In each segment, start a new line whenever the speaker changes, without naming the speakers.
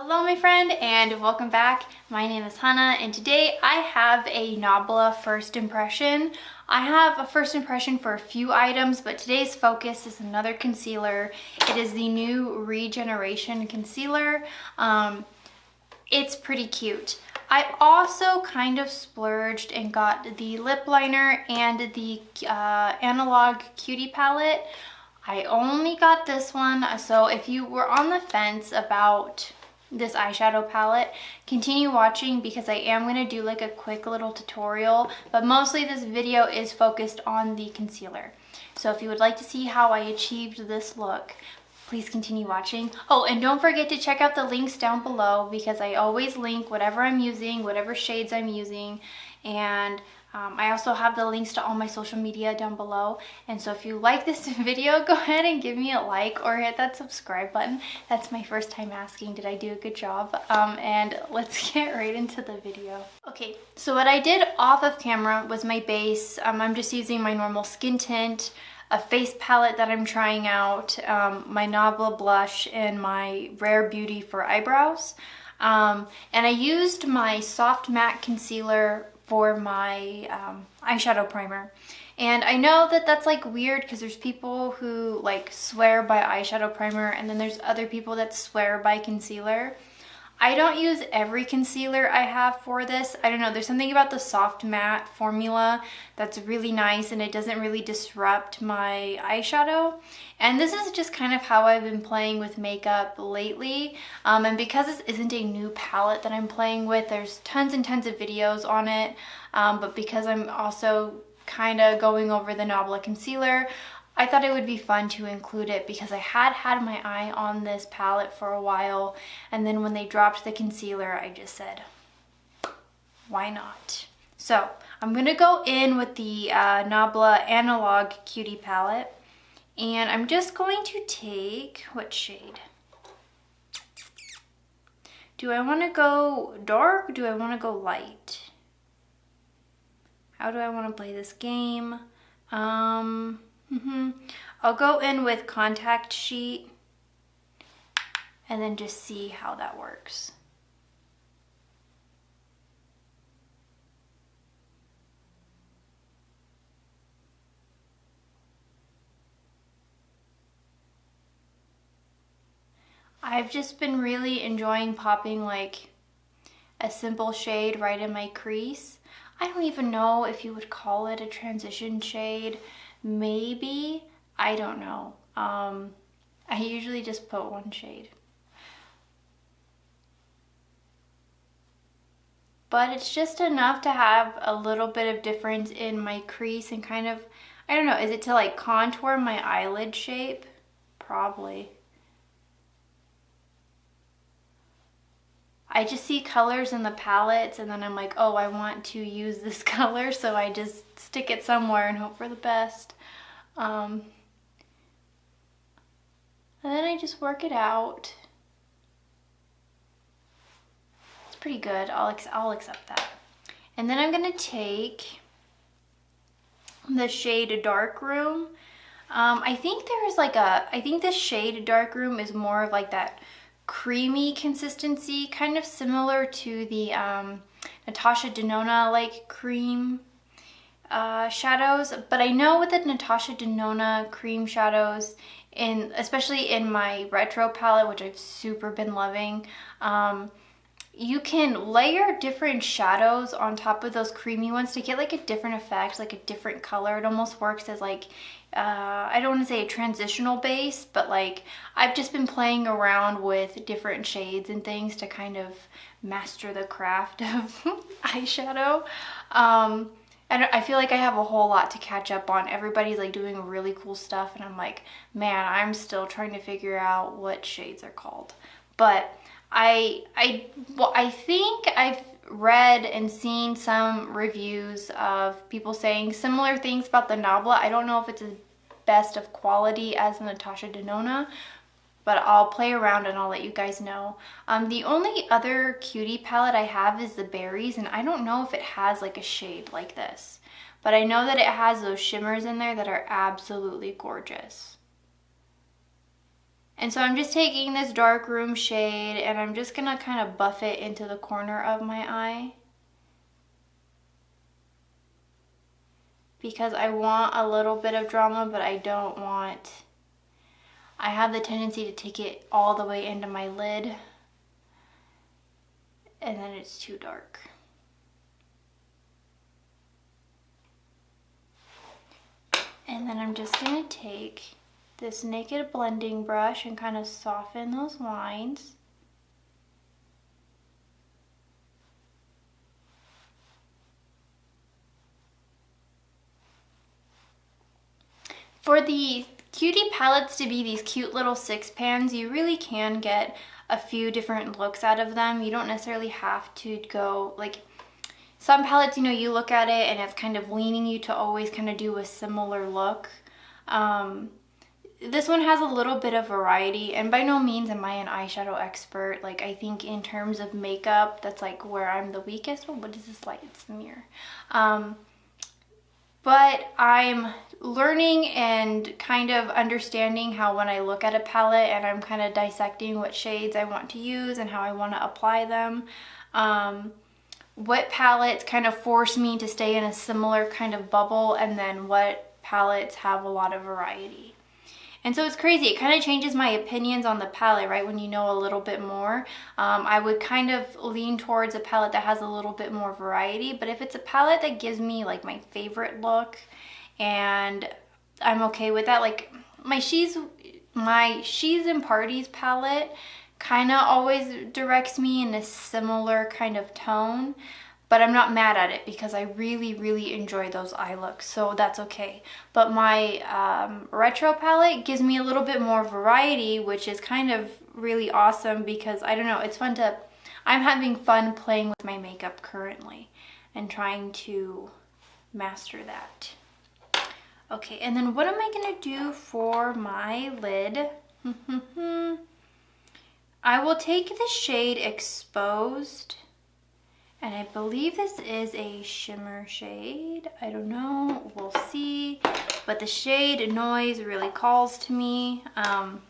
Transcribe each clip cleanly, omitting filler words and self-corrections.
Hello my friend and welcome back. My name is Hannah and today I have a Nabla first impression. I have a first impression for a few items, but today's focus is another concealer. It is the new Regeneration Concealer. It's pretty cute. I also kind of splurged and got the lip liner and the Analog Cutie palette. I only got this one, so if you were on the fence about this eyeshadow palette, continue watching because I am going to do like a quick little tutorial, but mostly this video is focused on the concealer. So if you would like to see how I achieved this look, please continue watching. Oh, and don't forget to check out the links down below because I always link whatever I'm using, whatever shades I'm using, and I also have the links to all my social media down below. And so if you like this video, go ahead and give me a like or hit that subscribe button. That's my first time asking, did I do a good job? And let's get right into the video. Okay, so what I did off of camera was my base. I'm just using my normal skin tint, a face palette that I'm trying out, my Nabla blush, and my Rare Beauty for eyebrows. And I used my soft matte concealer for my eyeshadow primer. And I know that that's like weird because there's people who like swear by eyeshadow primer and then there's other people that swear by concealer. I don't use every concealer I have for this. I don't know, there's something about the soft matte formula that's really nice and it doesn't really disrupt my eyeshadow. And this is just kind of how I've been playing with makeup lately. And because this isn't a new palette that I'm playing with, there's tons and tons of videos on it. But because I'm also kind of going over the Nabla concealer, I thought it would be fun to include it because I had my eye on this palette for a while, and then when they dropped the concealer, I just said, why not? So I'm gonna go in with the Nabla Analog Cutie palette, and I'm just going to take, what shade? Do I want to go dark? Do I want to go light? How do I want to play this game? I'll go in with Contact Sheet and then just see how that works. I've just been really enjoying popping like a simple shade right in my crease. I don't even know if you would call it a transition shade. Maybe, I don't know. I usually just put one shade. But it's just enough to have a little bit of difference in my crease and kind of, I don't know, is it to like contour my eyelid shape? Probably. I just see colors in the palettes and then I'm like, oh, I want to use this color, so I just stick it somewhere and hope for the best. And then I just work it out. It's pretty good. I'll accept that. And then I'm gonna take the shade Dark Room. I think this shade Dark Room is more of like that creamy consistency, kind of similar to the Natasha Denona like cream shadows. But I know with the Natasha Denona cream shadows, especially in my retro palette, which I've super been loving, you can layer different shadows on top of those creamy ones to get like a different effect, like a different color. It almost works as like, I don't want to say a transitional base, but like I've just been playing around with different shades and things to kind of master the craft of eyeshadow. And I feel like I have a whole lot to catch up on. Everybody's like doing really cool stuff and I'm like, man, I'm still trying to figure out what shades are called. But I think I've read and seen some reviews of people saying similar things about the Nabla. I don't know if it's as best of quality as the Natasha Denona, but I'll play around and I'll let you guys know. The only other cutie palette I have is the Berries, and I don't know if it has like a shade like this, but I know that it has those shimmers in there that are absolutely gorgeous. And so I'm just taking this dark room shade and I'm just gonna kind of buff it into the corner of my eye, because I want a little bit of drama, but I don't want, I have the tendency to take it all the way into my lid and then it's too dark. And then I'm just gonna take this naked blending brush and kind of soften those lines. For the Cutie palettes to be these cute little 6-pans, you really can get a few different looks out of them. You don't necessarily have to go, like, some palettes, you know, you look at it and it's kind of leaning you to always kind of do a similar look. This one has a little bit of variety, and by no means am I an eyeshadow expert. Like, I think in terms of makeup, that's like where I'm the weakest. Oh, what is this light? It's the mirror. But I'm learning and kind of understanding how when I look at a palette and I'm kind of dissecting what shades I want to use and how I want to apply them, what palettes kind of force me to stay in a similar kind of bubble, and then what palettes have a lot of variety. And so it's crazy. It kind of changes my opinions on the palette, right? When you know a little bit more. I would kind of lean towards a palette that has a little bit more variety. But if it's a palette that gives me like my favorite look and I'm okay with that, like my She's and Parties palette kind of always directs me in a similar kind of tone. But I'm not mad at it because I really, really enjoy those eye looks, so that's okay. But my retro palette gives me a little bit more variety, which is kind of really awesome because, I don't know, it's fun to, I'm having fun playing with my makeup currently and trying to master that. Okay, and then what am I gonna do for my lid? I will take the shade Exposed. And I believe this is a shimmer shade. I don't know, we'll see. But the shade Noise really calls to me. I'm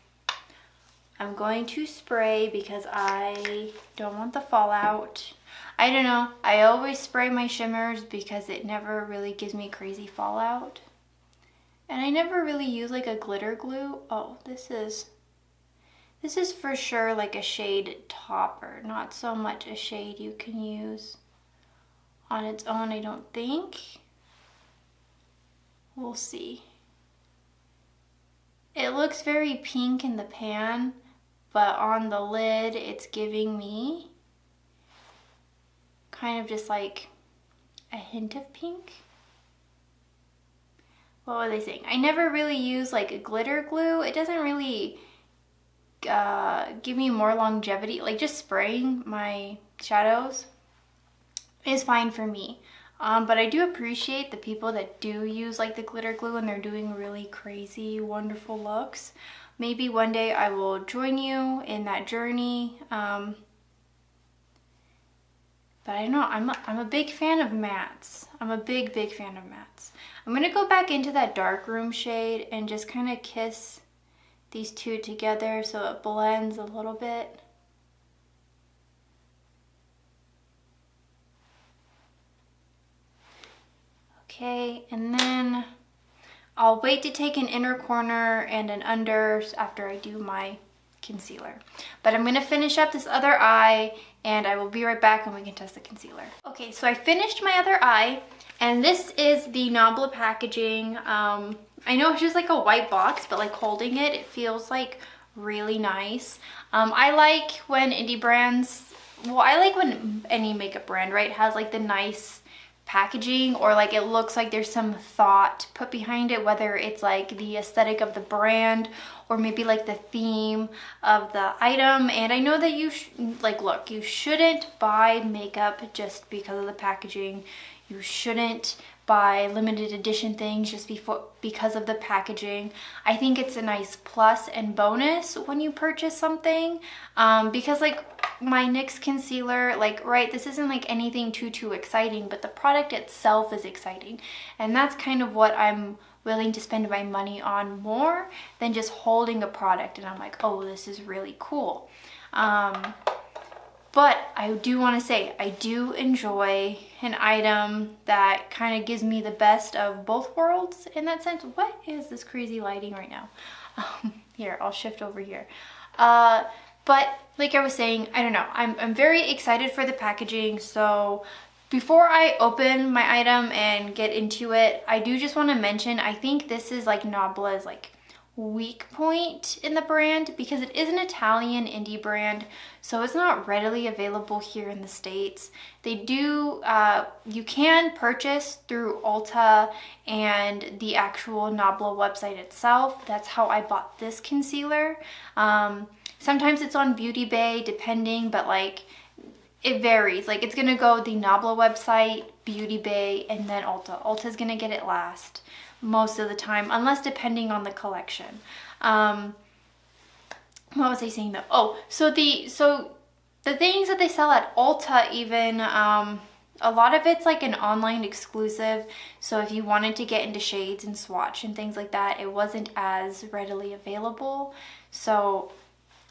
going to spray because I don't want the fallout. I don't know, I always spray my shimmers because it never really gives me crazy fallout. And I never really use like a glitter glue. Oh, this is for sure like a shade topper, not so much a shade you can use on its own, I don't think. We'll see. It looks very pink in the pan, but on the lid it's giving me kind of just like a hint of pink. What were they saying? I never really use like a glitter glue. It doesn't really give me more longevity. Like just spraying my shadows is fine for me, but I do appreciate the people that do use like the glitter glue and they're doing really crazy wonderful looks. Maybe one day I will join you in that journey, but I don't know, I'm a big fan of mattes. I'm a big fan of mattes. I'm gonna go back into that dark room shade and just kind of kiss these two together so it blends a little bit. Okay, and then I'll wait to take an inner corner and an under after I do my concealer. But I'm gonna finish up this other eye and I will be right back and we can test the concealer. Okay, so I finished my other eye and this is the Nabla packaging. I know it's just like a white box, but like holding it, it feels like really nice. I like when Indi Brands, well, I like when any makeup brand, right, has like the nice packaging, or like it looks like there's some thought put behind it, whether it's like the aesthetic of the brand or maybe like the theme of the item. And I know that you look, you shouldn't buy makeup just because of the packaging. You shouldn't buy limited edition things just because of the packaging. I think it's a nice plus and bonus when you purchase something, because like my NYX concealer, like, right, this isn't like anything too exciting, but the product itself is exciting. And that's kind of what I'm willing to spend my money on more than just holding a product and I'm like, oh, this is really cool. But I do want to say, I do enjoy an item that kind of gives me the best of both worlds in that sense. What is this crazy lighting right now? Here, I'll shift over here. But like I was saying, I don't know. I'm very excited for the packaging. So before I open my item and get into it, I do just want to mention, I think this is like Nabla's like weak point in the brand because it is an Italian indie brand, so it's not readily available here in the States. They do, you can purchase through Ulta and the actual Nabla website itself. That's how I bought this concealer. Sometimes it's on Beauty Bay depending, but like it varies. Like it's gonna go the Nabla website, Beauty Bay, and then Ulta. Ulta's gonna get it last most of the time, unless depending on the collection. What was I saying though? Oh, so the things that they sell at Ulta even, a lot of it's like an online exclusive. So if you wanted to get into shades and swatch and things like that, it wasn't as readily available. So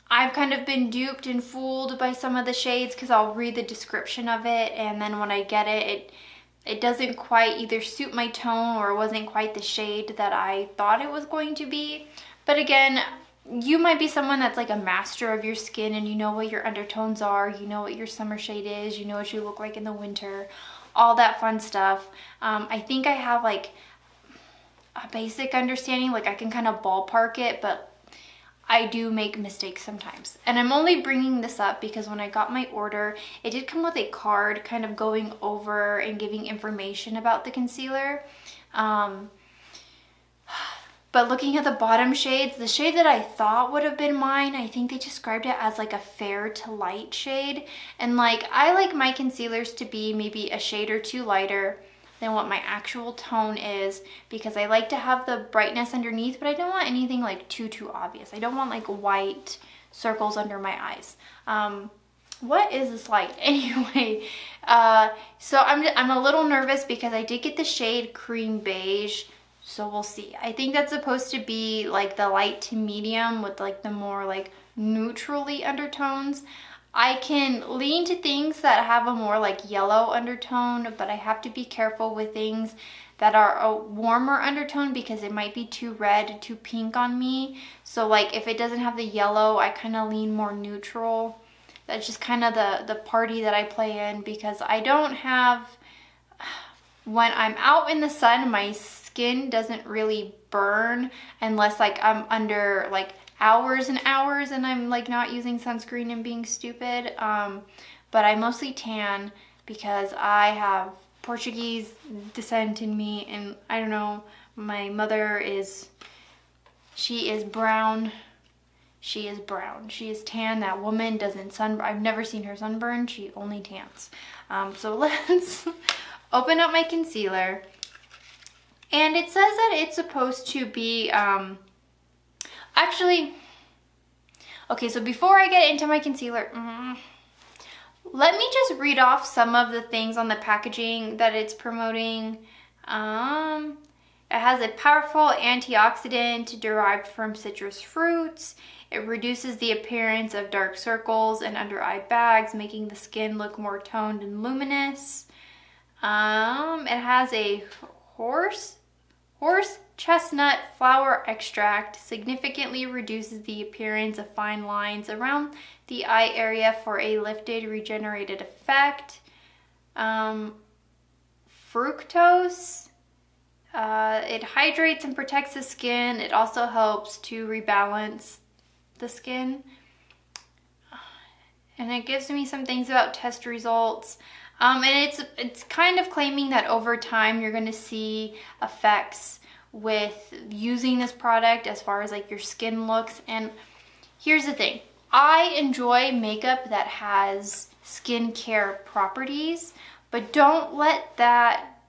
I've kind of been duped and fooled by some of the shades because I'll read the description of it, and then when I get it, it doesn't quite either suit my tone or it wasn't quite the shade that I thought it was going to be. But again, you might be someone that's like a master of your skin and you know what your undertones are, you know what your summer shade is, you know what you look like in the winter, all that fun stuff. I think I have like a basic understanding, like I can kind of ballpark it, but I do make mistakes sometimes. And I'm only bringing this up because when I got my order, it did come with a card kind of going over and giving information about the concealer. But looking at the bottom shades, the shade that I thought would have been mine, I think they described it as like a fair to light shade. And like, I like my concealers to be maybe a shade or two lighter than what my actual tone is, because I like to have the brightness underneath, but I don't want anything like too obvious. I don't want like white circles under my eyes. What is this light? Anyway, so I'm a little nervous because I did get the shade cream beige, so we'll see. I think that's supposed to be like the light to medium with like the more like neutrally undertones. I can lean to things that have a more like yellow undertone, but I have to be careful with things that are a warmer undertone because it might be too red, too pink on me. So like if it doesn't have the yellow, I kind of lean more neutral. That's just kind of the party that I play in, because I don't have, when I'm out in the sun, my skin doesn't really burn unless like I'm under like hours and hours and I'm like not using sunscreen and being stupid. But I mostly tan because I have Portuguese descent in me, and I don't know, my mother is, she is brown. She is brown. She is tan. That woman doesn't sunburn. I've never seen her sunburn. She only tans. So let's open up my concealer. And it says that it's supposed to be, actually, okay, so before I get into my concealer, let me just read off some of the things on the packaging that it's promoting. It has a powerful antioxidant derived from citrus fruits. It reduces the appearance of dark circles and under eye bags, making the skin look more toned and luminous. It has a horse chestnut flower extract, significantly reduces the appearance of fine lines around the eye area for a lifted, regenerated effect. Fructose, it hydrates and protects the skin. It also helps to rebalance the skin. And it gives me some things about test results. And it's kind of claiming that over time you're going to see effects with using this product as far as like your skin looks. And here's the thing, I enjoy makeup that has skincare properties, but don't let that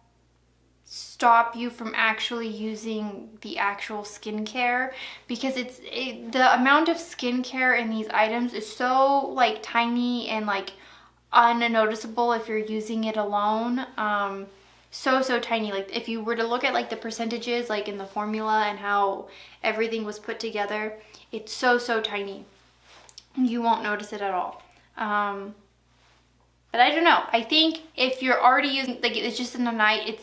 stop you from actually using the actual skincare, because the amount of skincare in these items is so like tiny and like unnoticeable if you're using it alone. so tiny. Like if you were to look at like the percentages like in the formula and how everything was put together, it's so tiny. You won't notice it at all. But I don't know. I think if you're already using, like it's just in the night,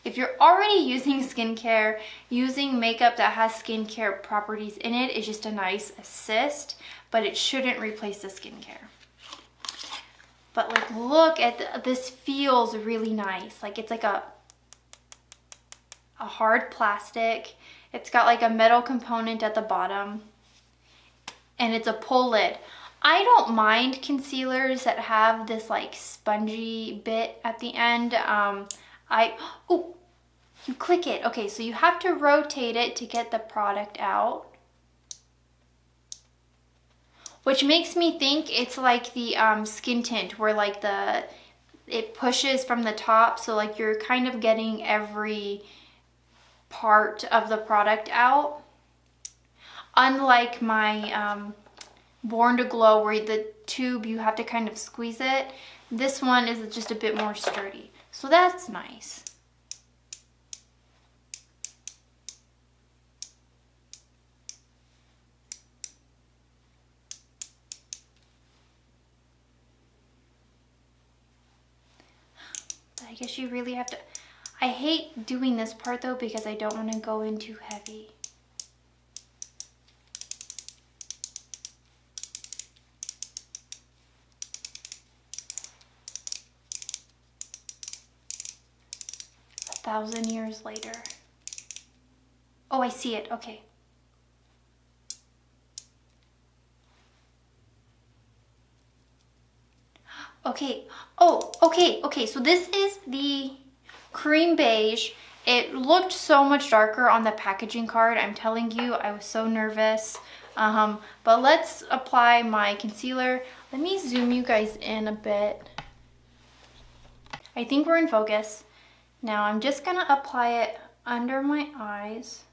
if you're already using skincare, using makeup that has skincare properties in it is just a nice assist, but it shouldn't replace the skincare. But like, look at this, feels really nice. Like it's like a hard plastic. It's got like a metal component at the bottom, and it's a pull lid. I don't mind concealers that have this like spongy bit at the end. Oh, you click it. Okay, so you have to rotate it to get the product out, which makes me think it's like the skin tint where like it pushes from the top, so like you're kind of getting every part of the product out. Unlike my Born to Glow, where the tube you have to kind of squeeze it, this one is just a bit more sturdy, so that's nice. I guess you really have to, I hate doing this part though because I don't want to go in too heavy. A 1,000 years later. Oh, I see it. Okay. Okay. Oh, okay. So this is the cream beige. It looked so much darker on the packaging card. I'm telling you, I was so nervous. But let's apply my concealer. Let me zoom you guys in a bit. I think we're in focus. Now I'm just gonna apply it under my eyes.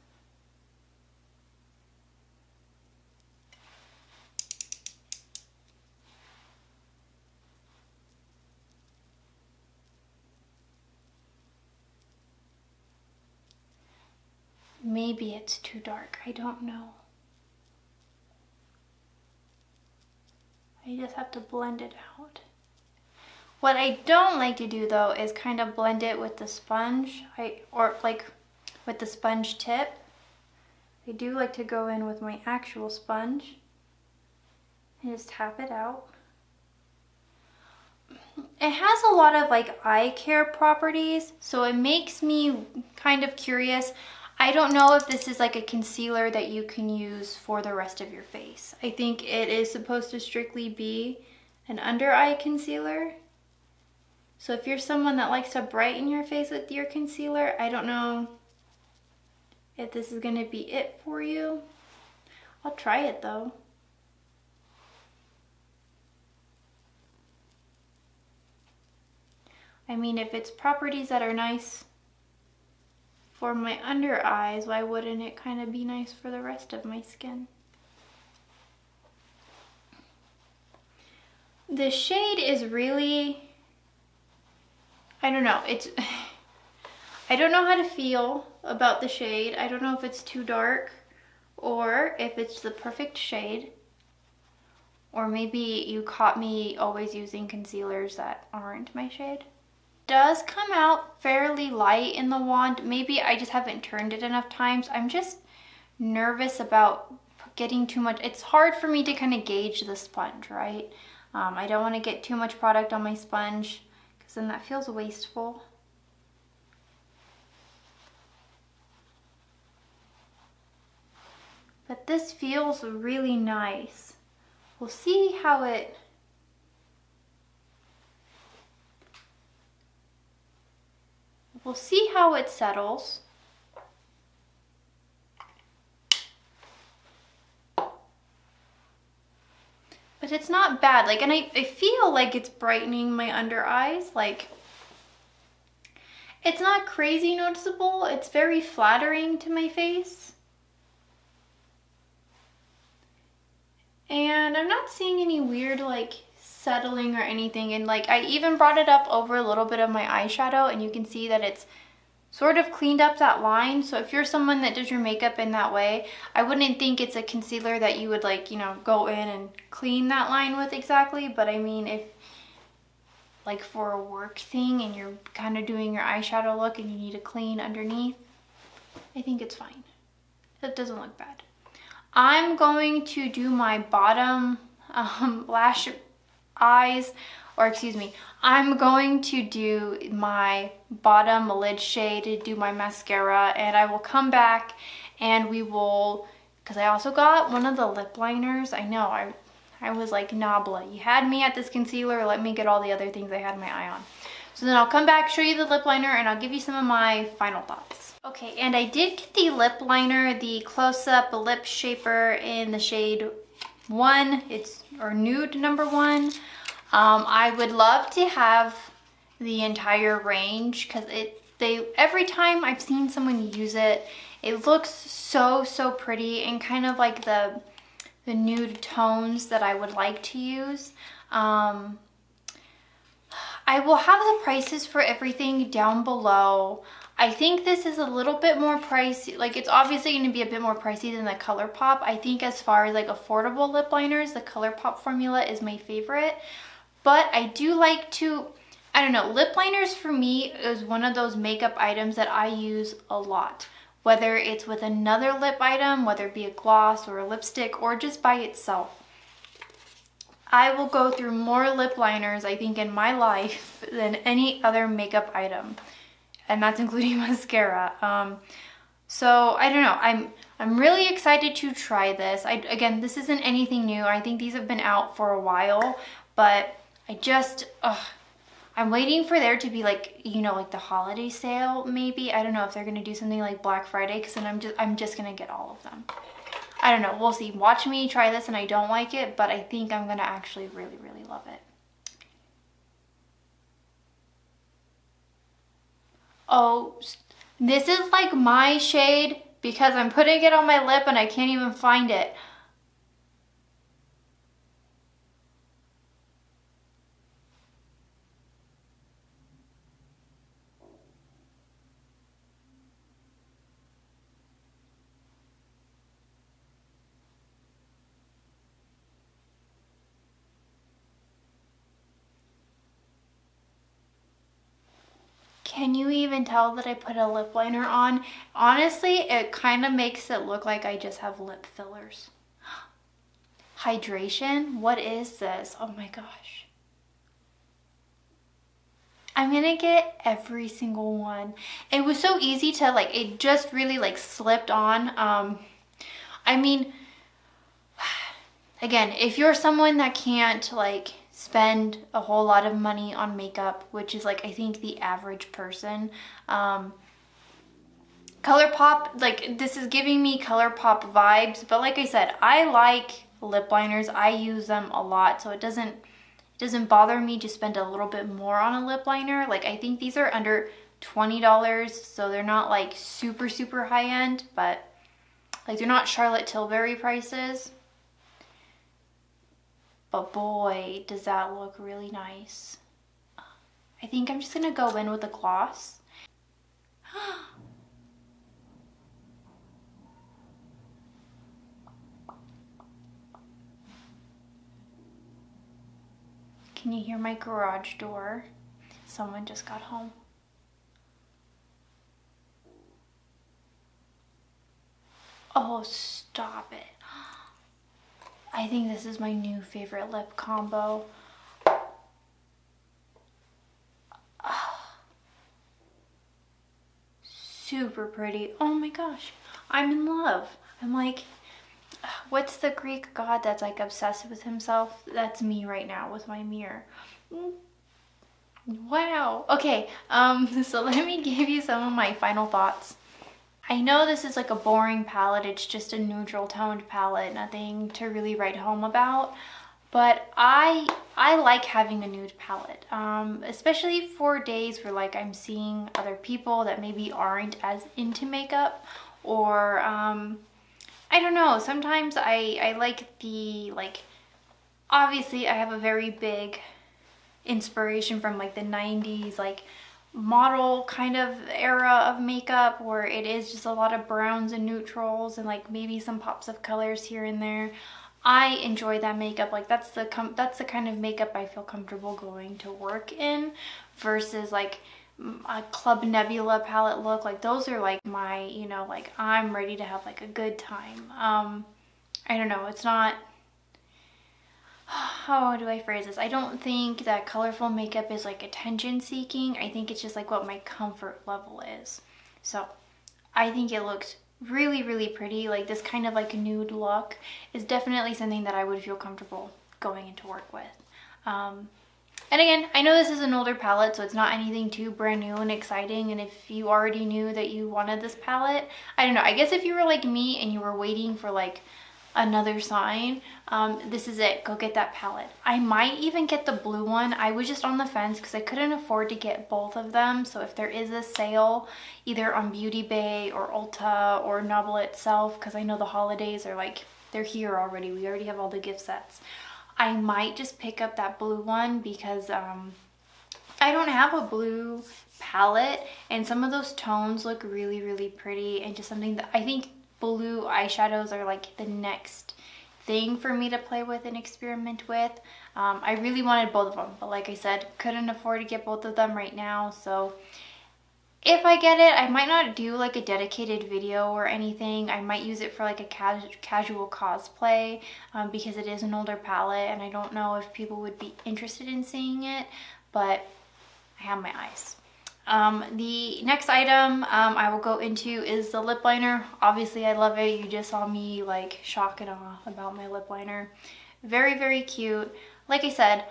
Maybe it's too dark, I don't know. I just have to blend it out. What I don't like to do though is kind of blend it with the sponge, or like with the sponge tip. I do like to go in with my actual sponge and just tap it out. It has a lot of like eye care properties, so it makes me kind of curious. I don't know if this is like a concealer that you can use for the rest of your face. I think it is supposed to strictly be an under eye concealer. So if you're someone that likes to brighten your face with your concealer, I don't know if this is gonna be it for you. I'll try it though. I mean, if it's properties that are nice for my under eyes, why wouldn't it kind of be nice for the rest of my skin? The shade is really, I don't know, I don't know how to feel about the shade. I don't know if it's too dark or if it's the perfect shade, or maybe you caught me always using concealers that aren't my shade. Does come out fairly light in the wand. Maybe I just haven't turned it enough times. I'm just nervous about getting too much. It's hard for me to kind of gauge the sponge, right? I don't want to get too much product on my sponge because then that feels wasteful. But this feels really nice. We'll see how it settles. But it's not bad. Like, and I feel like it's brightening my under eyes. Like, it's not crazy noticeable. It's very flattering to my face. And I'm not seeing any weird like settling or anything. And like I even brought it up over a little bit of my eyeshadow, and you can see that it's sort of cleaned up that line. So if you're someone that does your makeup in that way, I wouldn't think it's a concealer that you would like, you know, go in and clean that line with exactly. But I mean, if like for a work thing and you're kind of doing your eyeshadow look and you need to clean underneath, I think it's fine. It doesn't look bad. I'm going to do my bottom lash eyes, or excuse me, I'm going to do my bottom lid shade to do my mascara, and I will come back and we will, because I also got one of the lip liners. I know, I was like, Nabla, you had me at this concealer, let me get all the other things I had my eye on. So then I'll come back, show you the lip liner, and I'll give you some of my final thoughts. Okay, and I did get the lip liner, the Close Up Lip Shaper in the shade 1, or nude number 1. I would love to have the entire range, because every time I've seen someone use it, it looks so pretty and kind of like the nude tones that I would like to use. I will have the prices for everything down below. I think this is a little bit more pricey. Like, it's obviously going to be a bit more pricey than the ColourPop. I think as far as like affordable lip liners, the ColourPop formula is my favorite. But I do like to, I don't know, lip liners for me is one of those makeup items that I use a lot. Whether it's with another lip item, whether it be a gloss or a lipstick, or just by itself. I will go through more lip liners, I think, in my life than any other makeup item. And that's including mascara. So I don't know, I'm really excited to try this. Again, this isn't anything new. I think these have been out for a while, but I'm waiting for there to be like, you know, like the holiday sale maybe. I don't know if they're gonna do something like Black Friday, because then I'm just gonna get all of them. I don't know, we'll see. Watch me try this and I don't like it, but I think I'm gonna actually really love it. Oh, this is like my shade because I'm putting it on my lip and I can't even find it. Can you even tell that I put a lip liner on? Honestly, it kind of makes it look like I just have lip fillers. Hydration? What is this? Oh my gosh. I'm gonna get every single one. It was so easy to like, it just really like slipped on. I mean, again, if you're someone that can't like spend a whole lot of money on makeup, which is like I think the average person, ColourPop, like this is giving me ColourPop vibes, but like I said, I like lip liners. I use them a lot, so it doesn't bother me to spend a little bit more on a lip liner. Like I think these are under $20, so they're not like super high end, but like they're not Charlotte Tilbury prices. But boy, does that look really nice. I think I'm just gonna go in with a gloss. Can you hear my garage door? Someone just got home. Oh, stop it. I think this is my new favorite lip combo. Super pretty. Oh my gosh, I'm in love. I'm like, what's the Greek god that's like obsessed with himself? That's me right now with my mirror. Wow. Okay, so let me give you some of my final thoughts. I know this is like a boring palette, it's just a neutral toned palette, nothing to really write home about, but I like having a nude palette, especially for days where like I'm seeing other people that maybe aren't as into makeup, or I don't know, sometimes I like the like obviously I have a very big inspiration from like the 90s, like model kind of era of makeup where it is just a lot of browns and neutrals and like maybe some pops of colors here and there. I enjoy that makeup. Like that's the kind of makeup I feel comfortable going to work in, versus like a Club Nebula palette look. Like those are like my, you know, like I'm ready to have like a good time. I don't know, it's not, how do I phrase this? I don't think that colorful makeup is like attention seeking. I think it's just like what my comfort level is. So I think it looks really, really pretty. Like this kind of like nude look is definitely something that I would feel comfortable going into work with. And again, I know this is an older palette, so it's not anything too brand new and exciting. And if you already knew that you wanted this palette, I don't know. I guess if you were like me and you were waiting for like another sign, this is it. Go get that palette. I might even get the blue one. I was just on the fence because I couldn't afford to get both of them. So if there is a sale either on Beauty Bay or Ulta or Nabla itself, because I know the holidays are like, they're here already. We already have all the gift sets. I might just pick up that blue one because I don't have a blue palette, and some of those tones look really, really pretty, and just something that I think blue eyeshadows are like the next thing for me to play with and experiment with. I really wanted both of them, but like I said, couldn't afford to get both of them right now. So if I get it, I might not do like a dedicated video or anything. I might use it for like a casual cosplay because it is an older palette and I don't know if people would be interested in seeing it, but I have my eyes. The next item I will go into is the lip liner. Obviously I love it. You just saw me like shock and awe about my lip liner. Very, very cute. Like I said,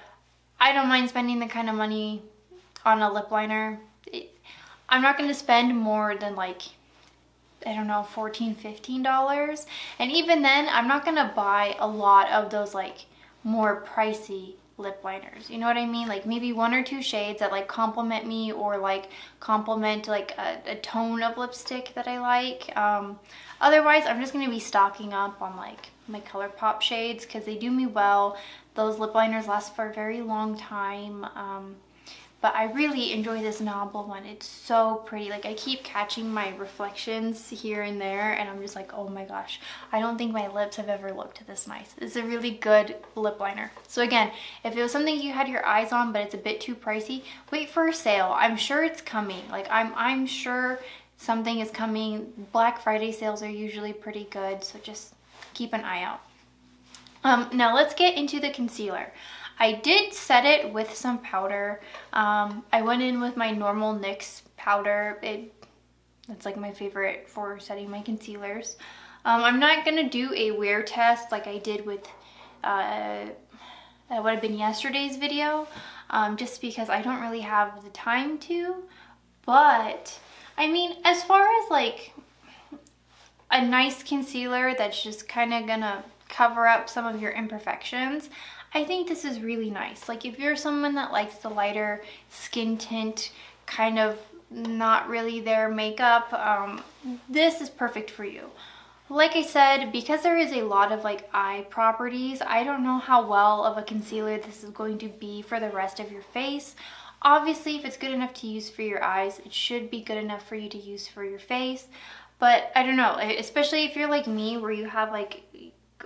I don't mind spending the kind of money on a lip liner. I'm not going to spend more than like, I don't know, $14, $15. And even then, I'm not going to buy a lot of those like more pricey lip liners. You know what I mean? Like maybe one or two shades that like complement me or like complement like a tone of lipstick that I like. Otherwise, I'm just going to be stocking up on like my ColourPop shades because they do me well. Those lip liners last for a very long time. But I really enjoy this Nabla one. It's so pretty. Like I keep catching my reflections here and there and I'm just like, oh my gosh, I don't think my lips have ever looked this nice. It's a really good lip liner. So again, if it was something you had your eyes on but it's a bit too pricey, wait for a sale. I'm sure it's coming. Like I'm sure something is coming. Black Friday sales are usually pretty good, so just keep an eye out. Now let's get into the concealer. I did set it with some powder. I went in with my normal NYX powder. That's like my favorite for setting my concealers. I'm not gonna do a wear test like I did with that would have been yesterday's video, just because I don't really have the time to. But I mean, as far as like a nice concealer that's just kind of gonna cover up some of your imperfections, I think this is really nice. Like if you're someone that likes the lighter skin tint, kind of not really their makeup, this is perfect for you. Like I said, because there is a lot of like eye properties, I don't know how well of a concealer this is going to be for the rest of your face. Obviously, if it's good enough to use for your eyes, it should be good enough for you to use for your face. But I don't know, especially if you're like me where you have like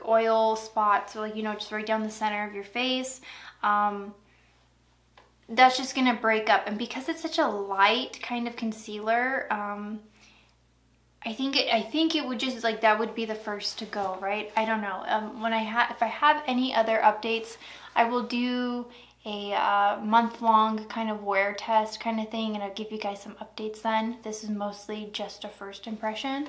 oil spots or like, you know, just right down the center of your face, that's just gonna break up. And because it's such a light kind of concealer, I think it would just like, that would be the first to go, right? I don't know. If I have any other updates, I will do a month-long kind of wear test kind of thing, and I'll give you guys some updates then. This is mostly just a first impression.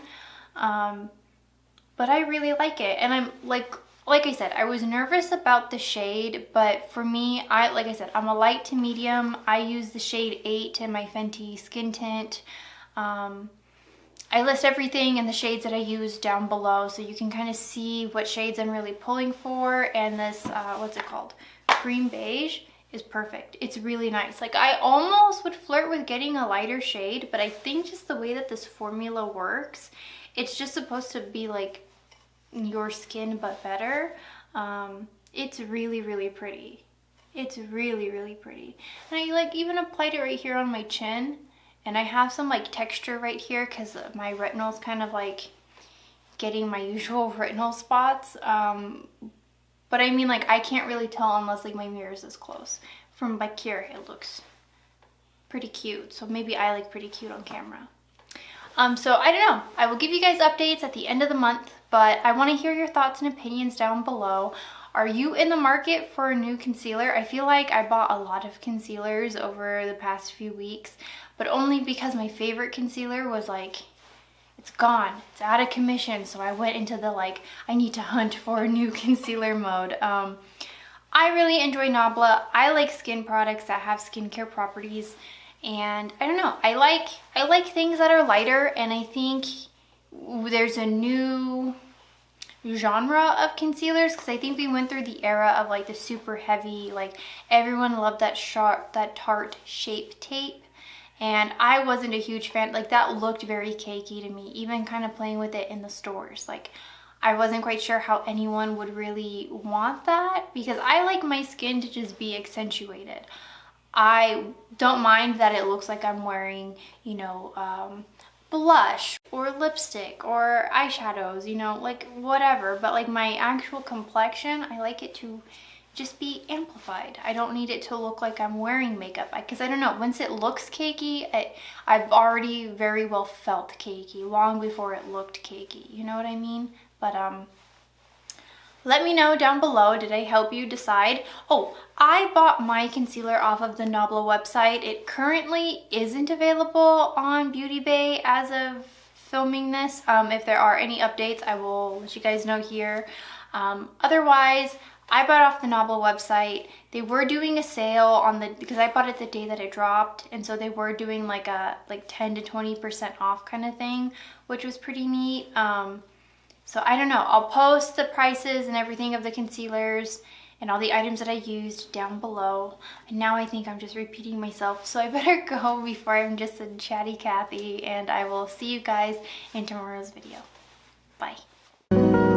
But I really like it, and I'm like I said, I was nervous about the shade, but for me, like I said, I'm a light to medium. I use the shade 8 in my Fenty Skin Tint. I list everything and the shades that I use down below, so you can kind of see what shades I'm really pulling for. And this, what's it called? Cream Beige is perfect. It's really nice. Like I almost would flirt with getting a lighter shade, but I think just the way that this formula works, it's just supposed to be like your skin but better. It's really, really pretty. It's really, really pretty. And I like even applied it right here on my chin. And I have some like texture right here because my retinol is kind of like getting my usual retinol spots. But I mean, like, I can't really tell unless like my mirror is this close. From back here, it looks pretty cute. So maybe I like pretty cute on camera. So I don't know. I will give you guys updates at the end of the month, but I want to hear your thoughts and opinions down below. Are you in the market for a new concealer? I feel like I bought a lot of concealers over the past few weeks, but only because my favorite concealer was like, it's gone, it's out of commission. So I went into the like, I need to hunt for a new concealer mode. I really enjoy Nabla. I like skin products that have skincare properties. And I don't know, I like things that are lighter, and I think there's a new genre of concealers because I think we went through the era of like the super heavy, like everyone loved that Tarte Shape Tape, and I wasn't a huge fan. Like that looked very cakey to me, even kind of playing with it in the stores. Like I wasn't quite sure how anyone would really want that because I like my skin to just be accentuated. I don't mind that it looks like I'm wearing, you know, blush or lipstick or eyeshadows, you know, like whatever. But like my actual complexion, I like it to just be amplified. I don't need it to look like I'm wearing makeup because I don't know, once it looks cakey, I've already very well felt cakey long before it looked cakey. You know what I mean? But let me know down below, did I help you decide? Oh, I bought my concealer off of the Nabla website. It currently isn't available on Beauty Bay as of filming this. If there are any updates, I will let you guys know here. Otherwise, I bought off the Nabla website. They were doing a sale on because I bought it the day that it dropped, and so they were doing like a 10 to 20% off kind of thing, which was pretty neat. So I don't know, I'll post the prices and everything of the concealers and all the items that I used down below. And now I think I'm just repeating myself, so I better go before I'm just a chatty Cathy, and I will see you guys in tomorrow's video. Bye.